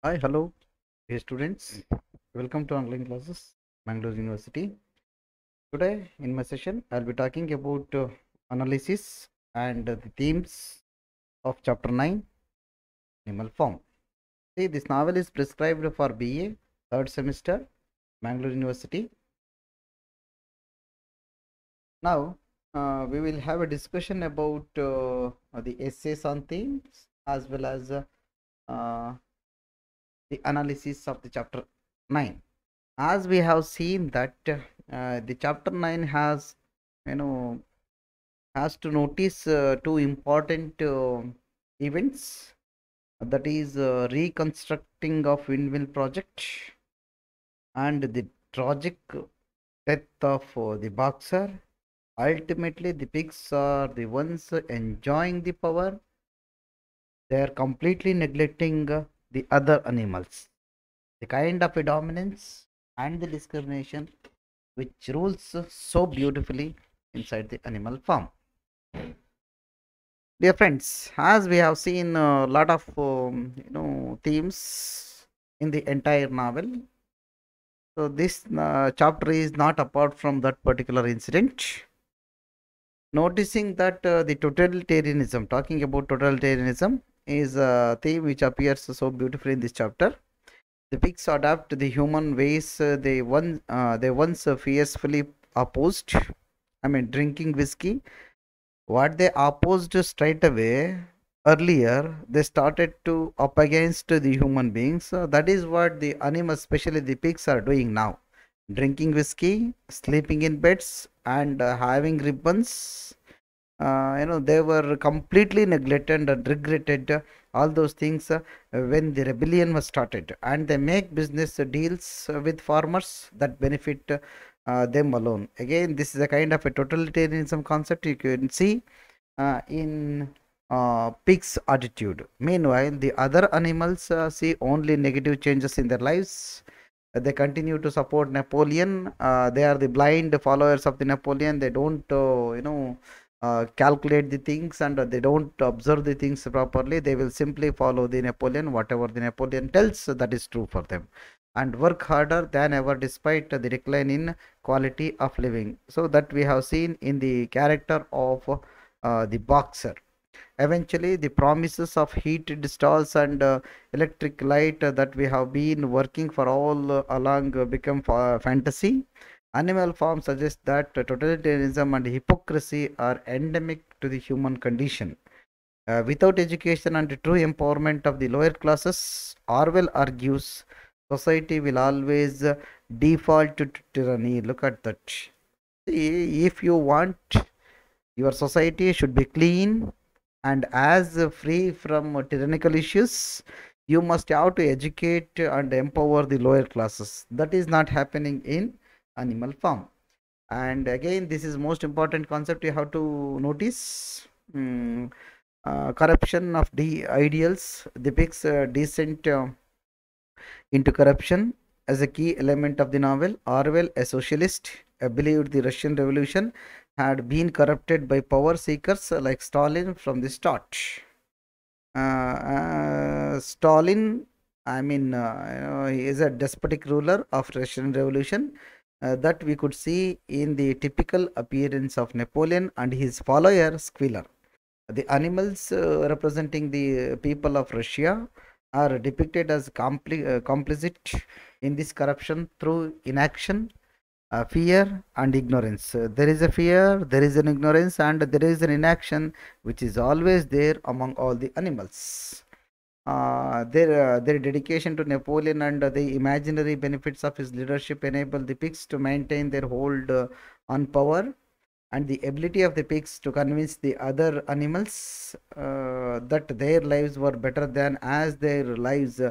Hi, hello, dear students. Welcome to online classes, Mangalore University. Today, in my session, I'll be talking about analysis and the themes of Chapter 9, Animal Form. See, this novel is prescribed for BA, third semester, Mangalore University. Now, we will have a discussion about the essays on themes as well as uh, the analysis of the Chapter 9. As we have seen that the chapter 9 has you know has to notice two important events, that is reconstructing of windmill project and the tragic death of the boxer. Ultimately the pigs are the ones enjoying the power. They are completely neglecting the other animals. The kind of a dominance and the discrimination which rules so beautifully inside the animal farm. Dear friends, as we have seen a lot of themes in the entire novel, so this chapter is not apart from that particular incident. Noticing that the totalitarianism, talking about totalitarianism, is a theme which appears so beautifully in this chapter. The pigs adapt the human ways they once fiercely opposed. I mean, drinking whiskey. What they opposed straight away earlier, they started to up against the human beings. So that is what the animals, especially the pigs, are doing now. Drinking whiskey, sleeping in beds, and having ribbons. They were completely neglected and regretted all those things when the rebellion was started, and they make business deals with farmers that benefit them alone. Again, this is a kind of a totalitarianism concept you can see in pig's attitude. Meanwhile, the other animals see only negative changes in their lives. They continue to support Napoleon. They are the blind followers of the Napoleon. They don't, calculate the things, and they don't observe the things properly. They will simply follow the Napoleon. Whatever the Napoleon tells, that is true for them, and work harder than ever despite the decline in quality of living. So that we have seen in the character of the boxer. Eventually, the promises of heated stalls and electric light that we have been working for all along become fantasy. Animal Farm suggests that totalitarianism and hypocrisy are endemic to the human condition. Without education and true empowerment of the lower classes, Orwell argues society will always default to tyranny. Look at that. If you want your society should be clean and as free from tyrannical issues, you must have to educate and empower the lower classes. That is not happening in Animal Farm. And again, this is most important concept you have to notice. Corruption of the ideals depicts descent into corruption as a key element of the novel. Orwell, a socialist, believed the Russian Revolution had been corrupted by power seekers like Stalin from the start. Stalin, he is a despotic ruler of Russian Revolution that we could see in the typical appearance of Napoleon and his follower Squealer. The animals representing the people of Russia are depicted as complicit in this corruption through inaction, fear, and ignorance. There is a fear, there is an ignorance, and there is an inaction which is always there among all the animals. Their dedication to Napoleon and the imaginary benefits of his leadership enable the pigs to maintain their hold on power, and the ability of the pigs to convince the other animals that their lives were better than as their lives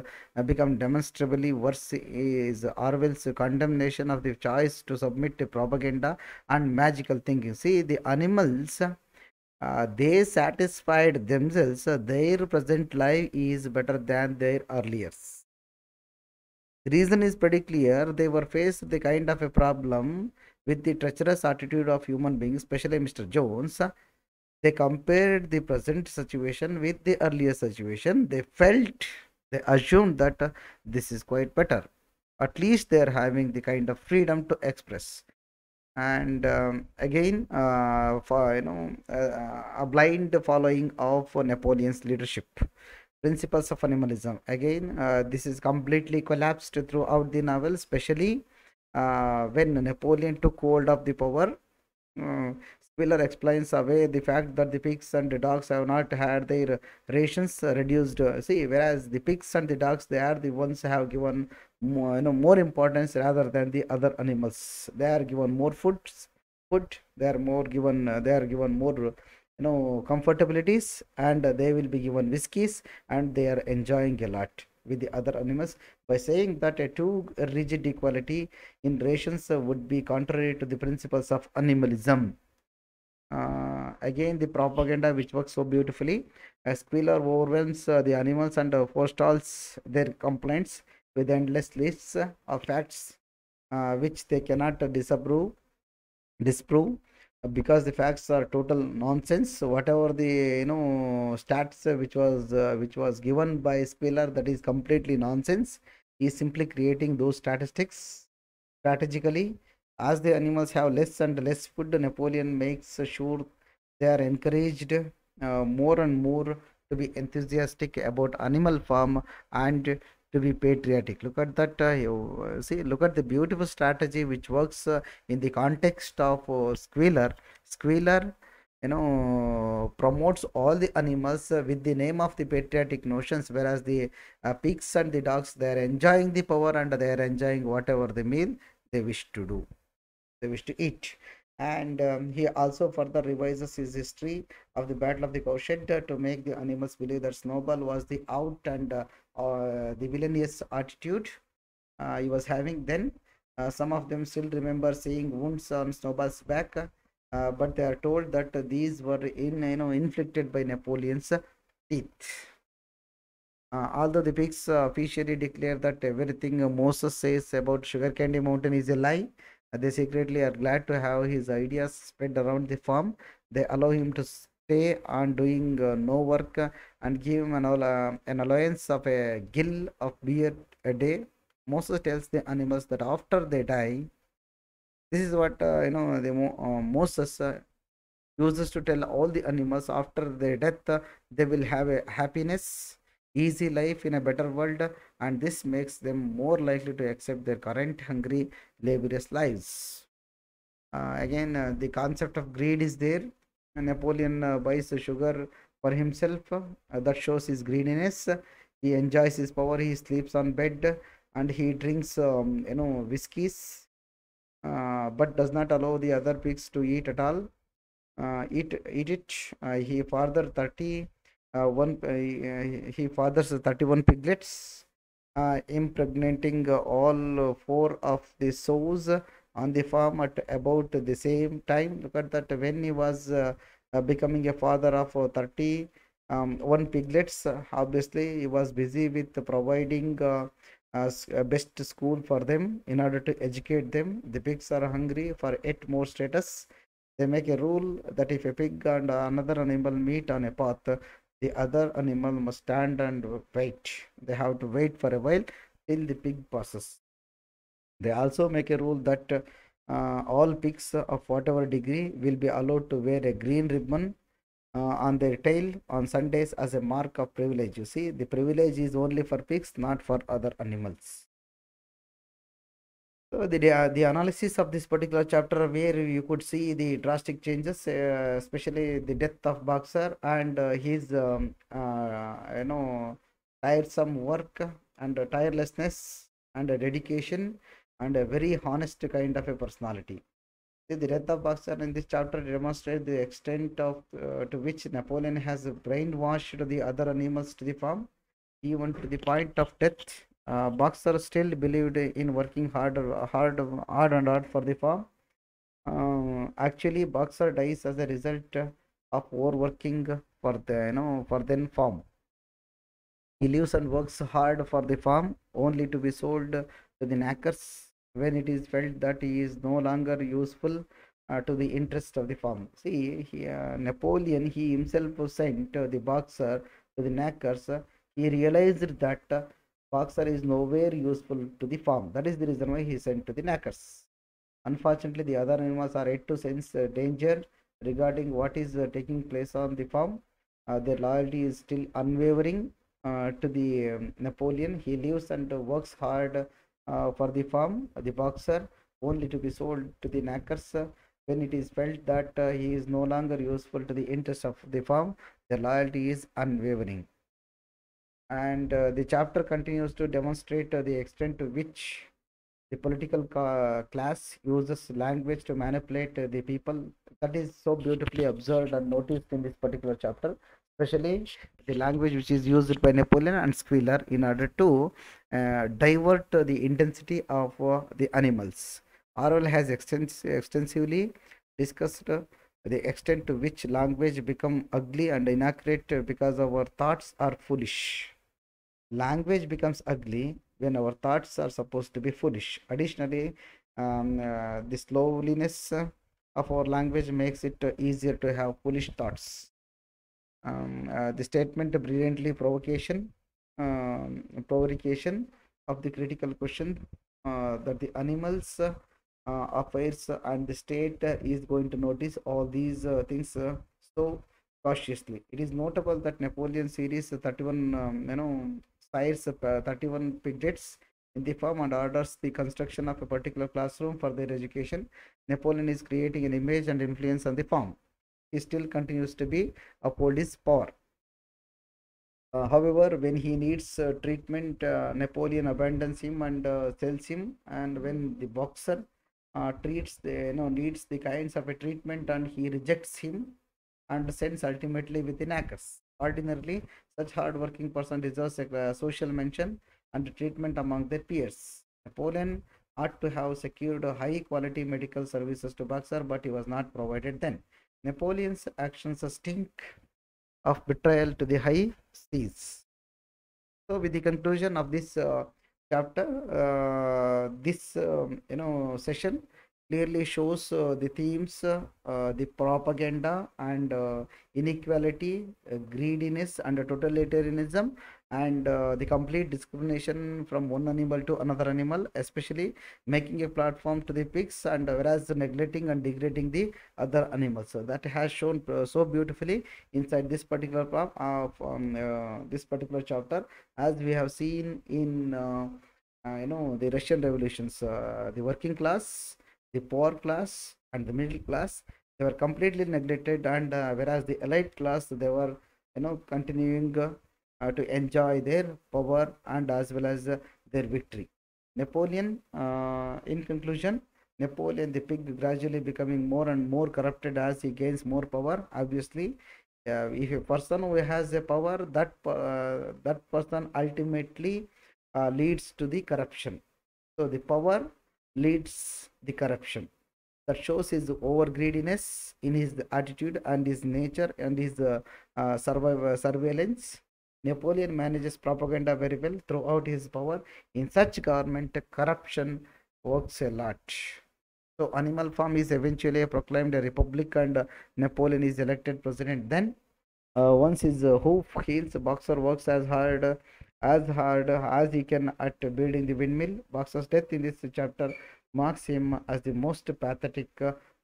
become demonstrably worse is Orwell's condemnation of the choice to submit to propaganda and magical thinking. See, the animals, they satisfied themselves, their present life is better than their earlier. The reason is pretty clear. They were faced with the kind of a problem with the treacherous attitude of human beings, especially Mr. Jones. They compared the present situation with the earlier situation. They felt They assumed that this is quite better. At least they are having the kind of freedom to express. And again, for a blind following of Napoleon's leadership principles of animalism. Again, this is completely collapsed throughout the novel, especially when Napoleon took hold of the power. Spiller explains away the fact that the pigs and the dogs have not had their rations reduced. See, whereas the pigs and the dogs, they are the ones who have given more, more importance rather than the other animals. They are given more food. They are more given. They are given more, comfortabilities, and they will be given whiskies, and they are enjoying a lot with the other animals. By saying that a too rigid equality in rations would be contrary to the principles of animalism. Again, the propaganda which works so beautifully. Squealer overwhelms the animals and forestalls their complaints with endless lists of facts which they cannot disprove, because the facts are total nonsense. So whatever the stats which was given by Squealer, that is completely nonsense. He is simply creating those statistics strategically. As the animals have less and less food, Napoleon makes sure they are encouraged more and more to be enthusiastic about animal farm and to be patriotic. Look at that. See, look at the beautiful strategy which works in the context of Squealer. Squealer, promotes all the animals with the name of the patriotic notions, whereas the pigs and the dogs, they are enjoying the power and they are enjoying whatever the meal they wish to do, they wish to eat. And he also further revises his history of the Battle of the Cowshed to make the animals believe that Snowball was the out and the villainous attitude he was having then. Some of them still remember seeing wounds on Snowball's back, but they are told that these were inflicted by Napoleon's teeth. Although the pigs officially declare that everything Moses says about Sugar Candy Mountain is a lie, they secretly are glad to have his ideas spread around the farm. They allow him to stay on doing no work and give him an allowance of a gill of beer a day. Moses tells the animals that after they die, this is what Moses uses to tell all the animals after their death, they will have a happiness, easy life in a better world, and this makes them more likely to accept their current hungry, laborious lives. Again, the concept of greed is there. Napoleon buys sugar for himself. That shows his greediness. He enjoys his power. He sleeps on bed and he drinks, whiskeys, but does not allow the other pigs to eat at all. Eat it. He father 30 one he fathers 31 piglets, impregnating all four of the sows on the farm at about the same time. Look at that. When he was becoming a father of 30 one piglets, obviously he was busy with providing a best school for them in order to educate them. The pigs are hungry for yet more status. They make a rule that if a pig and another animal meet on a path, the other animal must stand and wait. They have to wait for a while till the pig passes. They also make a rule that all pigs of whatever degree will be allowed to wear a green ribbon on their tail on Sundays as a mark of privilege. You see, the privilege is only for pigs, not for other animals. So the analysis of this particular chapter, where you could see the drastic changes, especially the death of Boxer and his tiresome work and tirelessness and dedication and a very honest kind of a personality. See, the death of Boxer in this chapter demonstrates the extent of to which Napoleon has brainwashed the other animals to the farm, even to the point of death. Boxer still believed in working hard and hard for the farm. Actually, Boxer dies as a result of overworking for the for then farm. He lives and works hard for the farm only to be sold to the knackers when it is felt that he is no longer useful to the interest of the farm. See, Napoleon, he himself sent the Boxer to the knackers. He realized that Boxer is nowhere useful to the farm. That is the reason why he sent to the knackers. Unfortunately, the other animals are yet to sense danger regarding what is taking place on the farm. Their loyalty is still unwavering to the Napoleon. He lives and works hard for the farm, the Boxer, only to be sold to the knackers when it is felt that he is no longer useful to the interest of the farm. Their loyalty is unwavering. And the chapter continues to demonstrate the extent to which the political class uses language to manipulate the people. That is so beautifully observed and noticed in this particular chapter, especially the language which is used by Napoleon and Squealer in order to divert the intensity of the animals. Orwell has extensively discussed the extent to which language become ugly and inaccurate because our thoughts are foolish. Language becomes ugly when our thoughts are supposed to be foolish. Additionally, the slowness of our language makes it easier to have foolish thoughts. The statement brilliantly provocation of the critical question that the animals, affairs, and the state is going to notice all these things so cautiously. It is notable that Napoleon series 31, sires 31 pigets in the farm and orders the construction of a particular classroom for their education. Napoleon is creating an image and influence on the farm. He still continues to be uphold his power. However, when he needs treatment, Napoleon abandons him and sells him. And when the Boxer treats the needs the kinds of a treatment, and he rejects him and sends ultimately with the knackers. Ordinarily, such hard-working person deserves a social mention and treatment among their peers. Napoleon ought to have secured high-quality medical services to Boxer, but he was not provided then. Napoleon's actions stink of betrayal to the high seas. So, with the conclusion of this chapter, this session clearly shows the themes, the propaganda and inequality, greediness and totalitarianism, and the complete discrimination from one animal to another animal, especially making a platform to the pigs, and whereas neglecting and degrading the other animals. So that has shown so beautifully inside this particular this particular chapter, as we have seen in the Russian revolutions. The working class, the poor class, and the middle class, they were completely neglected, and whereas the elite class, they were continuing to enjoy their power and as well as their victory. Napoleon, in conclusion, Napoleon the pig gradually becoming more and more corrupted as he gains more power. Obviously, if a person who has a power, that person ultimately leads to the corruption. So the power leads the corruption. That shows his over greediness in his attitude and his nature and his surveillance. Napoleon manages propaganda very well throughout his power. In such government, corruption works a lot. So Animal Farm is eventually proclaimed a republic, and Napoleon is elected president. Then, once his hoof heals, Boxer works as he can at building the windmill. Boxer's death in this chapter marks him as the most pathetic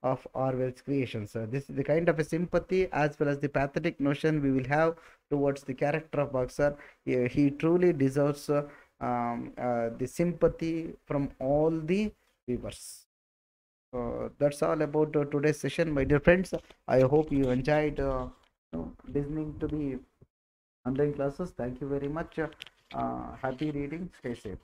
of Orwell's creations. This is the kind of a sympathy as well as the pathetic notion we will have towards the character of Boxer. He truly deserves the sympathy from all the viewers. That's all about today's session, my dear friends. I hope you enjoyed listening to the online classes. Thank you very much. Happy reading. Stay safe.